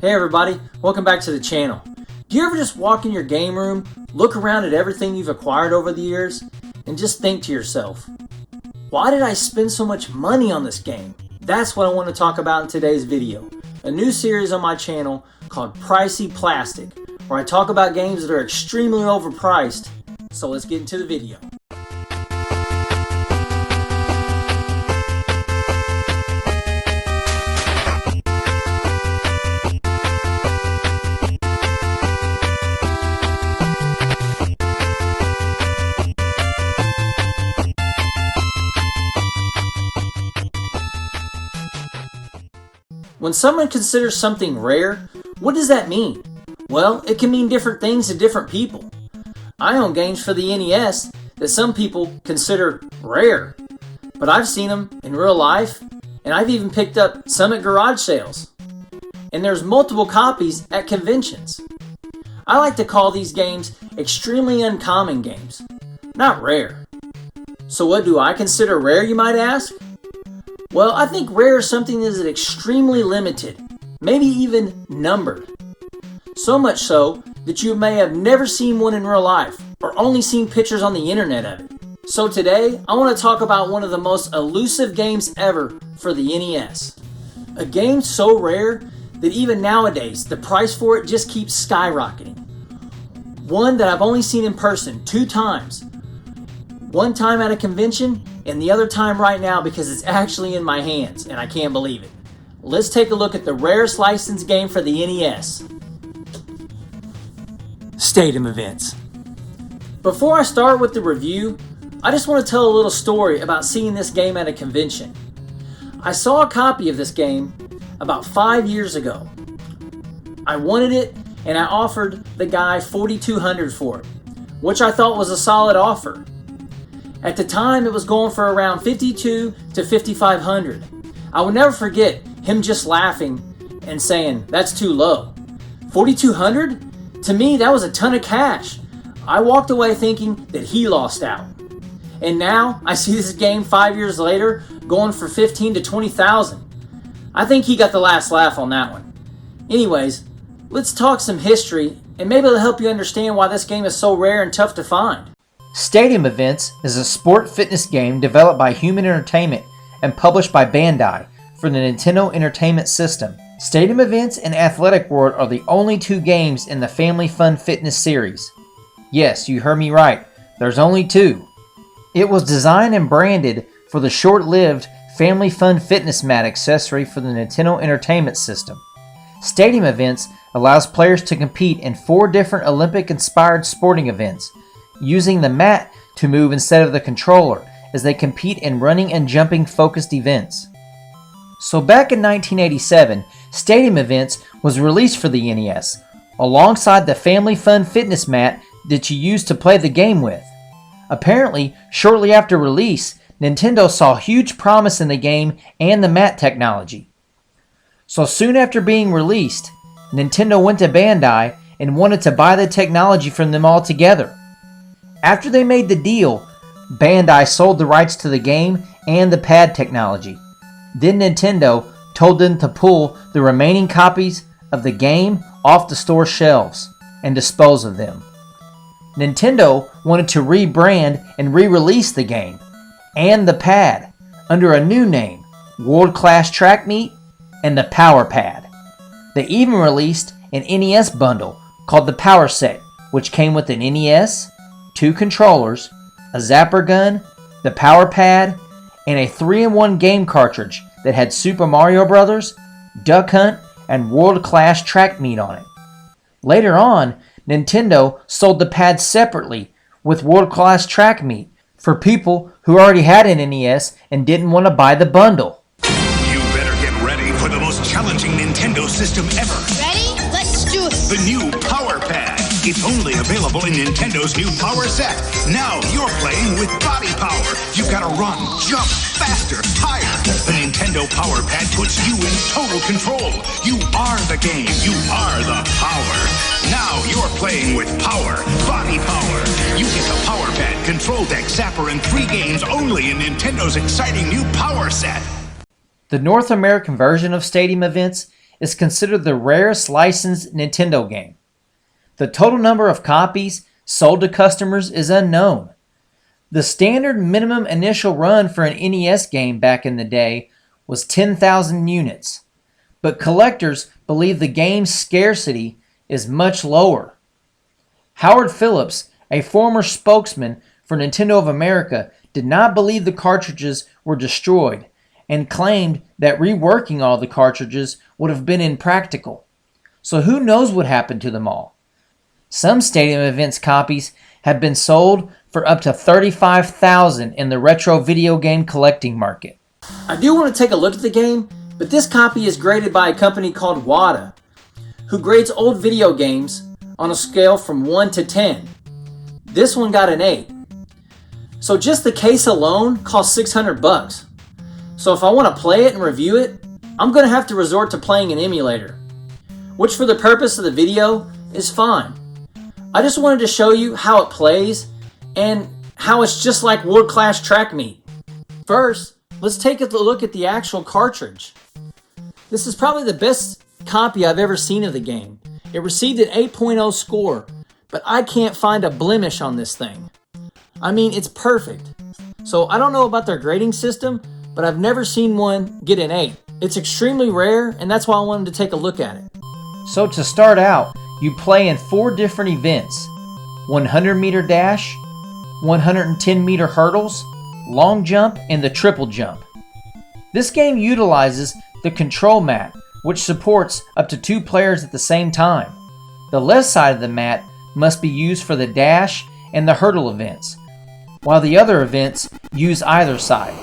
Hey everybody, welcome back to the channel. Do you ever just walk in your game room, look around at everything you've acquired over the years, and just think to yourself, why did I spend so much money on this game? That's what I want to talk about in today's video. A new series on my channel called Pricey Plastic, where I talk about games that are extremely overpriced. So let's get into the video. When someone considers something rare, what does that mean? Well, it can mean different things to different people. I own games for the NES that some people consider rare, but I've seen them in real life, and I've even picked up some at garage sales. And there's multiple copies at conventions. I like to call these games extremely uncommon games, not rare. So what do I consider rare, you might ask? Well, I think rare is something that is extremely limited, maybe even numbered. So much so that you may have never seen one in real life or only seen pictures on the internet of it. So today, I want to talk about one of the most elusive games ever for the NES. A game so rare that even nowadays, the price for it just keeps skyrocketing. One that I've only seen in person 2 times. One time at a convention, and the other time right now because it's actually in my hands, and I can't believe it. Let's take a look at the rarest licensed game for the NES. Stadium Events. Before I start with the review, I just want to tell a little story about seeing this game at a convention. I saw a copy of this game about 5 years ago. I wanted it, and I offered the guy $4,200 for it, which I thought was a solid offer. At the time, it was going for around $5,200 to $5,500. I will never forget him just laughing and saying, "That's too low." $4,200? To me, that was a ton of cash. I walked away thinking that he lost out. And now, I see this game 5 years later going for $15,000 to $20,000. I think he got the last laugh on that one. Anyways, let's talk some history, and maybe it'll help you understand why this game is so rare and tough to find. Stadium Events is a sport fitness game developed by Human Entertainment and published by Bandai for the Nintendo Entertainment System. Stadium Events and Athletic World are the only 2 games in the Family Fun Fitness series. Yes, you heard me right, there's only 2. It was designed and branded for the short-lived Family Fun Fitness mat accessory for the Nintendo Entertainment System. Stadium Events allows players to compete in 4 different Olympic-inspired sporting events, using the mat to move instead of the controller as they compete in running and jumping focused events. So back in 1987, Stadium Events was released for the NES, alongside the Family Fun Fitness mat that you use to play the game with. Apparently, shortly after release, Nintendo saw huge promise in the game and the mat technology. So soon after being released, Nintendo went to Bandai and wanted to buy the technology from them altogether. After they made the deal, Bandai sold the rights to the game and the pad technology. Then Nintendo told them to pull the remaining copies of the game off the store shelves and dispose of them. Nintendo wanted to rebrand and re-release the game and the pad under a new name, World Class Track Meet and the Power Pad. They even released an NES bundle called the Power Set, which came with an NES, 2 controllers, a zapper gun, the power pad, and a 3-in-1 game cartridge that had Super Mario Bros., Duck Hunt, and World Class Track Meet on it. Later on, Nintendo sold the pad separately with World Class Track Meet for people who already had an NES and didn't want to buy the bundle. You better get ready for the most challenging Nintendo system ever. Ready? Let's do it! The new Power Pad. It's only available in Nintendo's new Power Set. Now you're playing with body power. You gotta run, jump, faster, higher. The Nintendo Power Pad puts you in total control. You are the game. You are the power. Now you're playing with power, body power. You get the Power Pad, Control Deck, Zapper, and 3 games only in Nintendo's exciting new Power Set. The North American version of Stadium Events is considered the rarest licensed Nintendo game. The total number of copies sold to customers is unknown. The standard minimum initial run for an NES game back in the day was 10,000 units, but collectors believe the game's scarcity is much lower. Howard Phillips, a former spokesman for Nintendo of America, did not believe the cartridges were destroyed and claimed that reworking all the cartridges would have been impractical. So who knows what happened to them all? Some Stadium Events copies have been sold for up to $35,000 in the retro video game collecting market. I do want to take a look at the game, but this copy is graded by a company called WADA, who grades old video games on a scale from 1 to 10. This one got an 8. So just the case alone costs $600. So if I want to play it and review it, I'm going to have to resort to playing an emulator, which for the purpose of the video is fine. I just wanted to show you how it plays and how it's just like World Class Track Meet. First, let's take a look at the actual cartridge. This is probably the best copy I've ever seen of the game. It received an 8.0 score, but I can't find a blemish on this thing. I mean, it's perfect. So I don't know about their grading system, but I've never seen one get an 8. It's extremely rare, and that's why I wanted to take a look at it. So to start out, you play in 4 different events: 100-meter dash, 110-meter hurdles, long jump, and the triple jump. This game utilizes the control mat, which supports up to 2 players at the same time. The left side of the mat must be used for the dash and the hurdle events, while the other events use either side.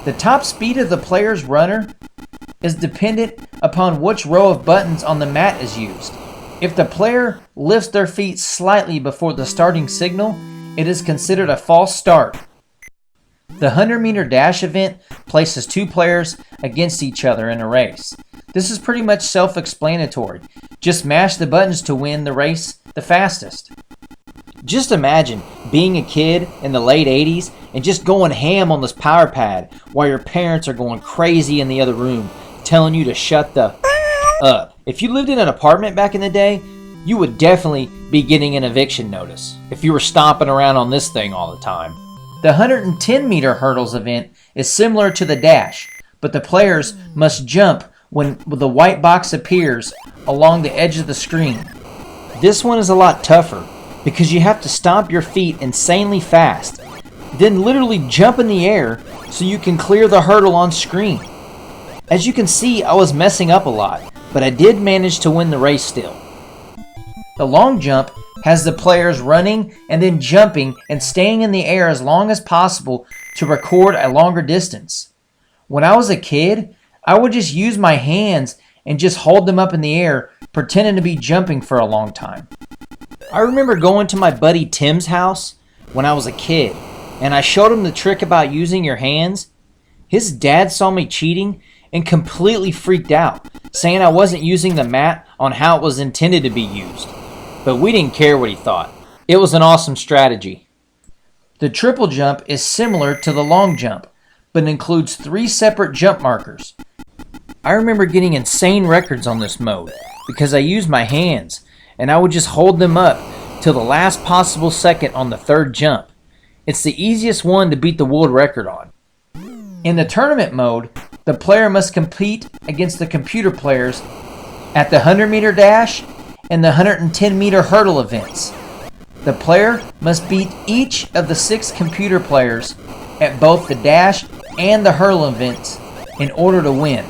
The top speed of the player's runner is dependent upon which row of buttons on the mat is used. If the player lifts their feet slightly before the starting signal, it is considered a false start. The 100-meter dash event places 2 players against each other in a race. This is pretty much self-explanatory. Just mash the buttons to win the race the fastest. Just imagine being a kid in the late 80s and just going ham on this power pad while your parents are going crazy in the other room telling you to shut the up. If you lived in an apartment back in the day, you would definitely be getting an eviction notice if you were stomping around on this thing all the time. The 110-meter hurdles event is similar to the dash, but the players must jump when the white box appears along the edge of the screen. This one is a lot tougher because you have to stomp your feet insanely fast, then literally jump in the air so you can clear the hurdle on screen. As you can see, I was messing up a lot, but I did manage to win the race still. The long jump has the players running and then jumping and staying in the air as long as possible to record a longer distance. When I was a kid, I would just use my hands and just hold them up in the air, pretending to be jumping for a long time. I remember going to my buddy Tim's house when I was a kid, and I showed him the trick about using your hands. His dad saw me cheating and completely freaked out, saying I wasn't using the mat on how it was intended to be used. But we didn't care what he thought. It was an awesome strategy. The triple jump is similar to the long jump, but includes 3 separate jump markers. I remember getting insane records on this mode because I used my hands, and I would just hold them up till the last possible second on the 3rd jump. It's the easiest one to beat the world record on. In the tournament mode, the player must compete against the computer players at the 100-meter dash and the 110-meter hurdle events. The player must beat each of the 6 computer players at both the dash and the hurdle events in order to win.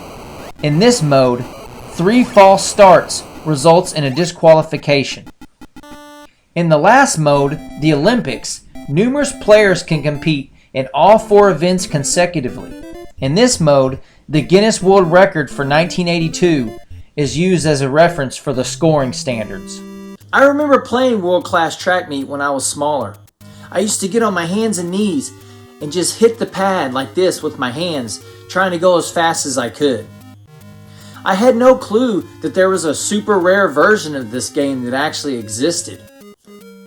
In this mode, 3 false starts results in a disqualification. In the last mode, the Olympics, numerous players can compete in all 4 events consecutively. In this mode, the Guinness World Record for 1982 is used as a reference for the scoring standards. I remember playing World Class Track Meet when I was smaller. I used to get on my hands and knees and just hit the pad like this with my hands, trying to go as fast as I could. I had no clue that there was a super rare version of this game that actually existed.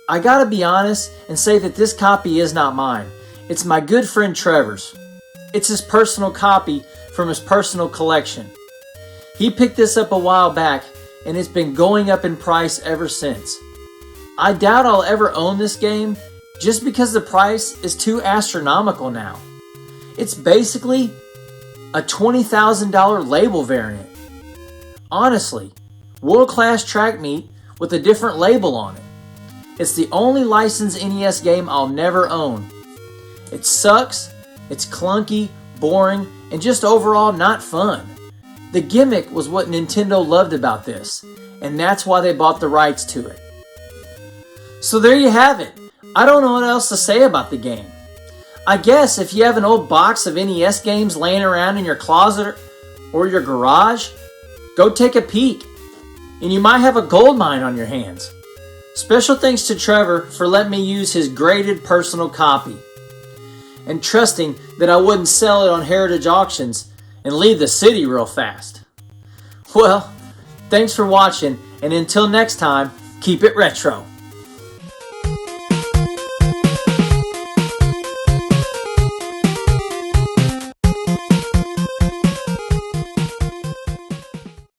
I gotta be honest and say that this copy is not mine. It's my good friend Trevor's. It's his personal copy from his personal collection. He picked this up a while back and it's been going up in price ever since. I doubt I'll ever own this game just because the price is too astronomical now. It's basically a $20,000 label variant. Honestly, world-class track meet with a different label on it. It's the only licensed NES game I'll never own. It sucks, it's clunky, boring, and just overall not fun. The gimmick was what Nintendo loved about this, and that's why they bought the rights to it. So there you have it. I don't know what else to say about the game. I guess if you have an old box of NES games laying around in your closet or your garage, go take a peek, and you might have a gold mine on your hands. Special thanks to Trevor for letting me use his graded personal copy and trusting that I wouldn't sell it on heritage auctions and leave the city real fast. Well, thanks for watching, and until next time, keep it retro.